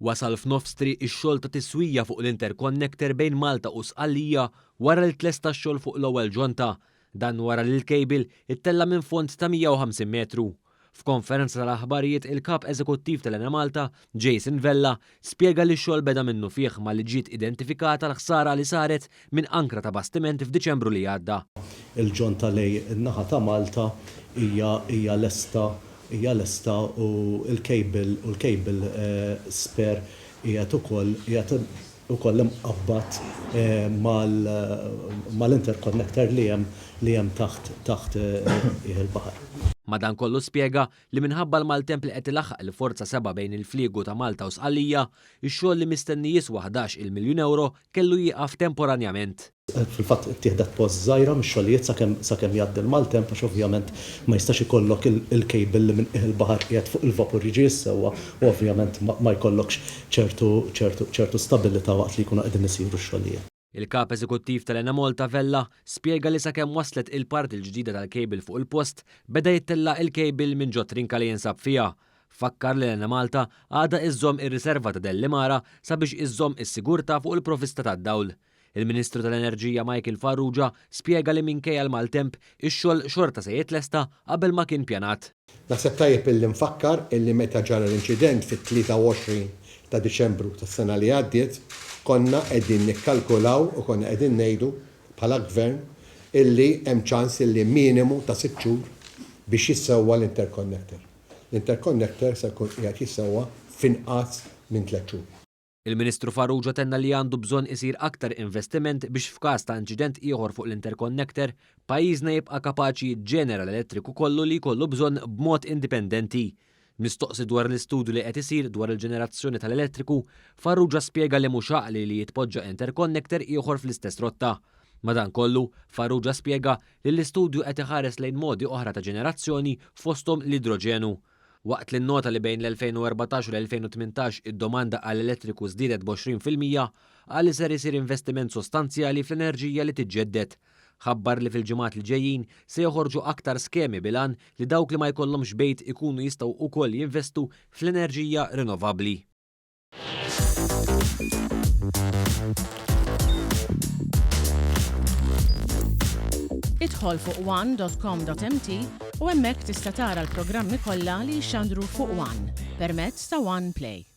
Wasal f'nofs triq ix-xogħol ta' tiswija fuq l-interconnector bejn Malta u Sqallija wara l-tlesta x-xogħol fuq L-Ewwel Ġonta, dan wara li l-kejbil ittella minn fond ta' 150 metru. F'konferenza tal-aħbarijiet il-Kap eżekuttiv tal-Enemalta, Jason Vella, spjega li x-xogħol beda minnu fih ma li ġiet identifikata l-ħsara li saret minn ankra ta' bastiment f'Diċembru li għadda. Il-ġonta lej in-naħa ta' Malta hija Lesta u l-kejbil sper qiegħed ukoll imqabbad mal-interconnector li hemm taħt il-baħar. Madankollu spjega li minħabba l-maltemp li qed ilaħħaq il-forza 7 bejn il-fliegu ta' Malta u Sqallija, ix-xogħol li mistenni jiswa 11 miljun euro kellu jieqaf temporanjament. Fil-fatt ittieħdet post żgħira mix-xogħlijiet sakemm jgħaddi l-maltemp għax ovvjament ma jistax ikollok il-kejbil li minn il-baħar qiegħed fuq il-vapur jiġi jissewwa u ovvjament ma jkollokx ċertu stabilità waqt li jkunu qegħdin isiru x-xogħlijiet. Il-Kap eżekuttiv tal-Enemalta Vella spjega li sakemm waslet il-parti l-ġdida tal-kejbil fuq il-post beda jittella il-kejbil minn ġo trinka li jinsab fiha. Fakkar li l-Enemalta għadha iżżomm ir-riserva ta' l-ħsara sabiex iżżomm is-sigurtà fuq il-provvista tad-dawl. Il-Ministru tal-Enerġija Michael Farrugia spjega li minkejja l-maltemp ix-xogħol xorta se jitlesta qabel ma kien pjanat. Naħseb tajjeb illi nfakkar illi meta ġara l-inċident fit-23 ta' Diċembru tas-sena li għaddiet konna qegħdin nikkalkulaw u konna qegħdin ngħidu bħala gvern illi hemm ċans illi minimu ta' 6 xhur biex jissewwa l-interconnector. L-interconnector se jkun qiegħed jissewwa f'inqas minn 3 xhur. Il-Ministru Farrugia tenna li għandu bżonn isir aktar investiment biex f'każ ta' inċident ieħor fuq l-interconnector pajjiżna jibqa' kapaċi jiġġenera l-elettriku kollu li jkollu bżonn b'mod indipendenti. Mistoqsi dwar l-istudju li qed isir dwar il-ġenerazzjoni tal-elettriku, Farrugia spjega li mhux għaqli li jitpoġġa interconnector ieħor fl-istess rotta. Madankollu, Farrugia spjega li l-istudju qed iħares lejn modi oħra ta' ġenerazzjoni fosthom l-idroġenu. Waqt li nnota li bejn l-2014 u l-2018 id-domanda għall-elettriku żdiedet b'20%, qal li ser isir investiment sostanzjali fl-enerġija li tiġġedded. Ħabbar li fil-ġimgħat li ġejjin se joħorġu aktar skemi bilan li dawk li ma jkollhomx bejt ikunu jistgħu wkoll jinvestu fl-enerġija rinnovabbli. Idħol fuq one.com.mt u hemmhekk tista' tara l-programmi kollha li jxandru fuq One permezz ta' One Play.